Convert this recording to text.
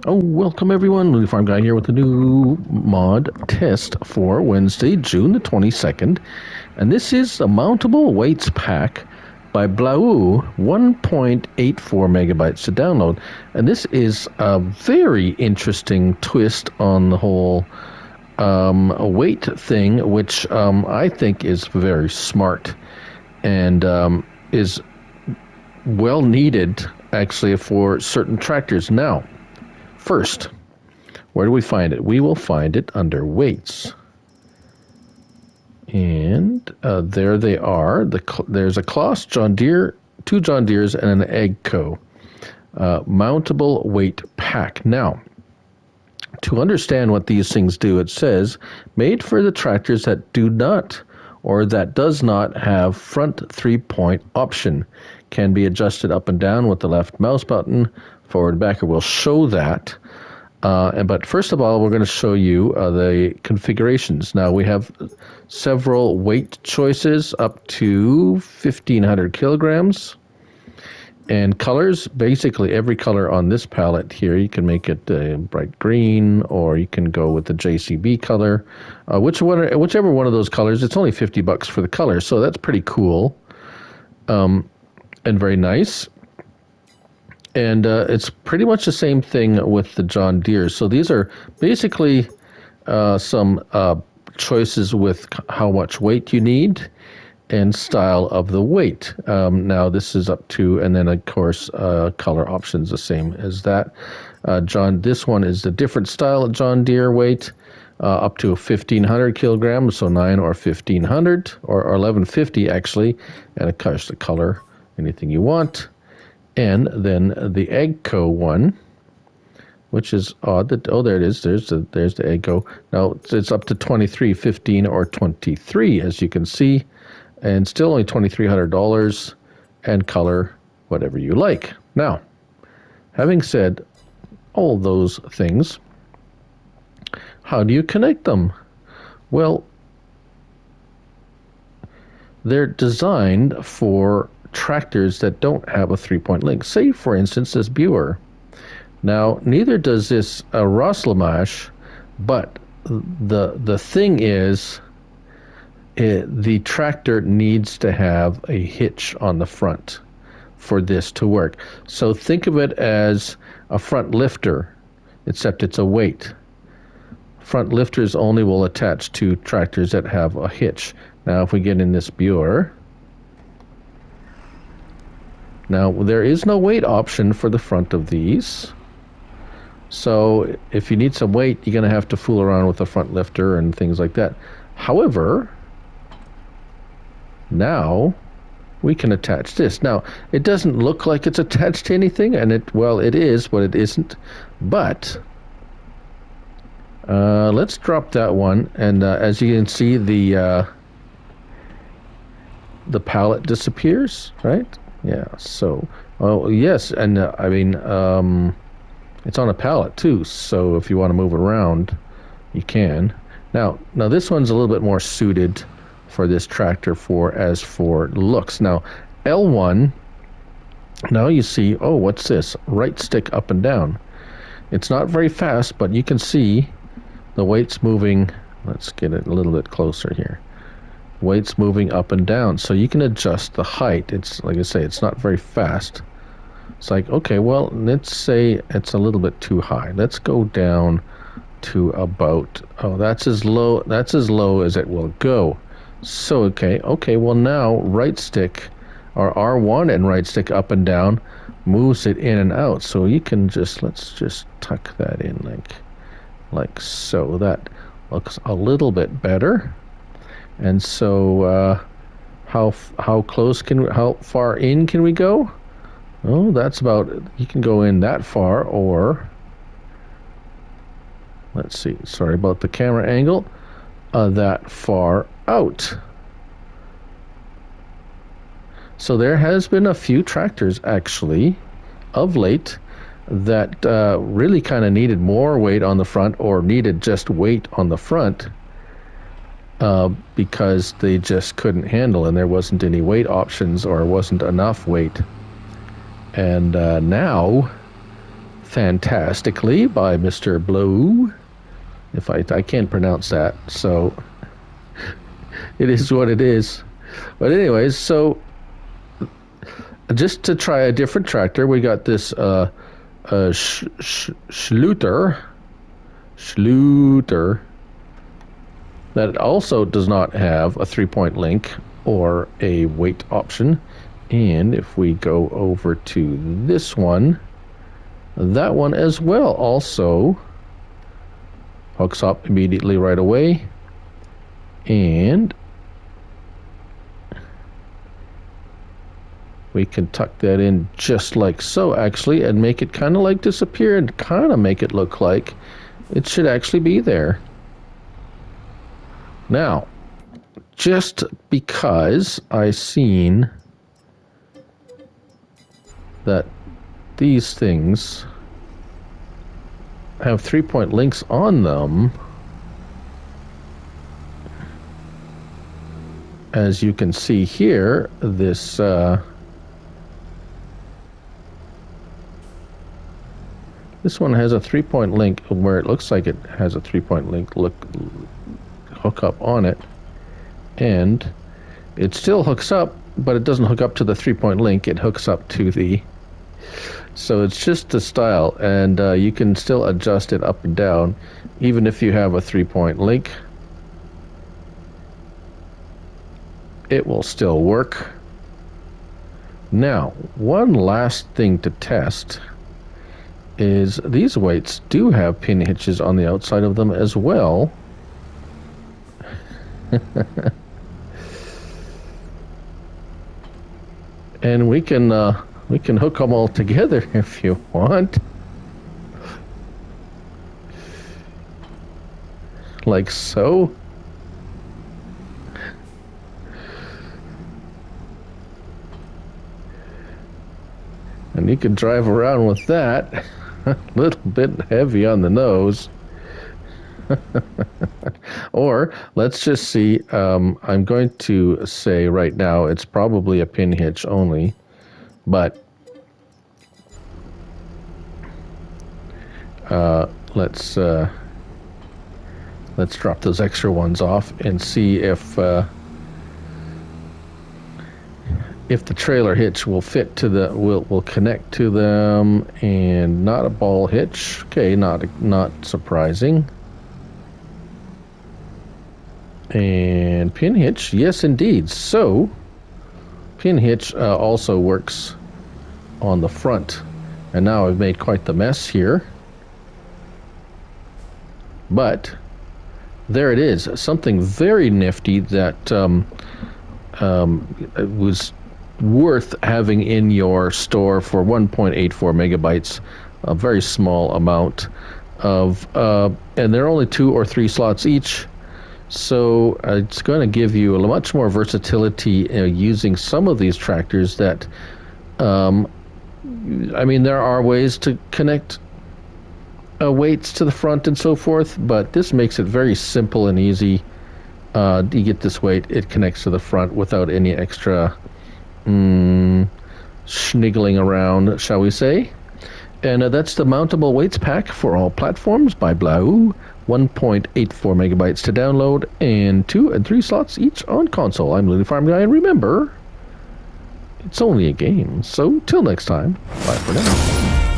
Oh, welcome everyone. Louie Farm Guy here with a new mod test for Wednesday, June the 22nd. And this is a Mountable Weights Pack by blauea, 1.84 megabytes to download. And this is a very interesting twist on the whole weight thing, which I think is very smart and is well needed actually for certain tractors. Now, first, where do we find it? We will find it under weights. And there they are. There's a Kloss John Deere, 2 John Deeres, and an AGCO Mountable Weight Pack. Now, to understand what these things do, it says, made for the tractors that do not or that does not have front 3-point option. Can be adjusted up and down with the left mouse button, forward, backer. We'll show that. But first of all, we're going to show you the configurations. Now, we have several weight choices up to 1,500 kilograms. And colors, basically every color on this palette here, you can make it bright green, or you can go with the JCB color. Whichever one of those colors, it's only $50 for the color, so that's pretty cool and very nice. And it's pretty much the same thing with the John Deere. So these are basically some choices with how much weight you need and style of the weight. Now this is up to, and then of course color options the same as that. This one is the different style of John Deere weight, up to 1,500 kilograms, so 9 or 1,500 or 1,150 actually, and of course the color, anything you want. And then the AGCO one, which is odd. There it is. There's the AGCO. Now it's up to 23, 15, or 23, as you can see, and still only $2,300, and color whatever you like. Now, having said all those things, how do you connect them? Well, they're designed for tractors that don't have a 3-point link. Say, for instance, this Buer. Now, neither does this Rosslamash, but the thing is, the tractor needs to have a hitch on the front for this to work. So think of it as a front lifter, except it's a weight. Front lifters only will attach to tractors that have a hitch. Now, if we get in this Buer, now, there is no weight option for the front of these. So if you need some weight, you're going to have to fool around with the front lifter and things like that. However, now we can attach this. Now, it doesn't look like it's attached to anything, and it is, but it isn't. But let's drop that one, and as you can see, the pallet disappears, right? Yeah, so, oh, yes, and I mean, it's on a pallet too, so if you want to move it around, you can. Now this one's a little bit more suited for this tractor as for looks. Now, L1, now you see, oh, what's this? Right stick up and down. It's not very fast, but you can see the weight's moving. Let's get it a little bit closer here. Weight's moving up and down, so you can adjust the height. It's like I say, it's not very fast. It's like, okay, well, let's say it's a little bit too high. Let's go down to about, oh, that's as low as it will go. So okay, well, now right stick, or R1 and right stick up and down, moves it in and out. So you can let's just tuck that in like so. That looks a little bit better. And so, how far in can we go? Oh, that's about, you can go in that far, or, let's see, sorry about the camera angle, that far out. So there has been a few tractors, actually, of late, that really kind of needed more weight on the front, or needed just weight on the front, because they just couldn't handle, and there wasn't any weight options, or wasn't enough weight. And now fantastically by Mr. Blow. If I can't pronounce that, so it is what it is. But anyways, so just to try a different tractor, we got this Schluter that also does not have a 3-point link or a weight option. And if we go over to this one, that one as well also hooks up immediately right away. And we can tuck that in just like so, actually, and make it kind of like disappear and kind of make it look like it should actually be there. Now, just because I seen that these things have 3-point links on them, as you can see here, this this one has a 3-point link where it looks like it has a 3-point link hook up on it, and it still hooks up, but it doesn't hook up to the 3-point link. It hooks up to the, so it's just the style, and you can still adjust it up and down even if you have a 3-point link. It will still work. Now, one last thing to test is these weights do have pin hitches on the outside of them as well. And we can hook them all together if you want, like so. And you can drive around with that. A little bit heavy on the nose. Or let's just see, I'm going to say right now it's probably a pin hitch only, but let's drop those extra ones off and see if the trailer hitch will fit to the will connect to them. And not a ball hitch. Okay, not surprising. And pin hitch, yes indeed. So pin hitch also works on the front. And now I've made quite the mess here, but there it is, something very nifty that was worth having in your store for 1.84 megabytes, a very small amount of, and they're only 2 or 3 slots each. So it's going to give you a much more versatility using some of these tractors that, I mean, there are ways to connect weights to the front and so forth, but this makes it very simple and easy. You get this weight, it connects to the front without any extra schniggling around, shall we say. And that's the Mountable Weights Pack for all platforms by blauea. 1.84 megabytes to download, and 2 and 3 slots each on console. I'm Lily Farm Guy, and remember, it's only a game. So till next time, bye for now.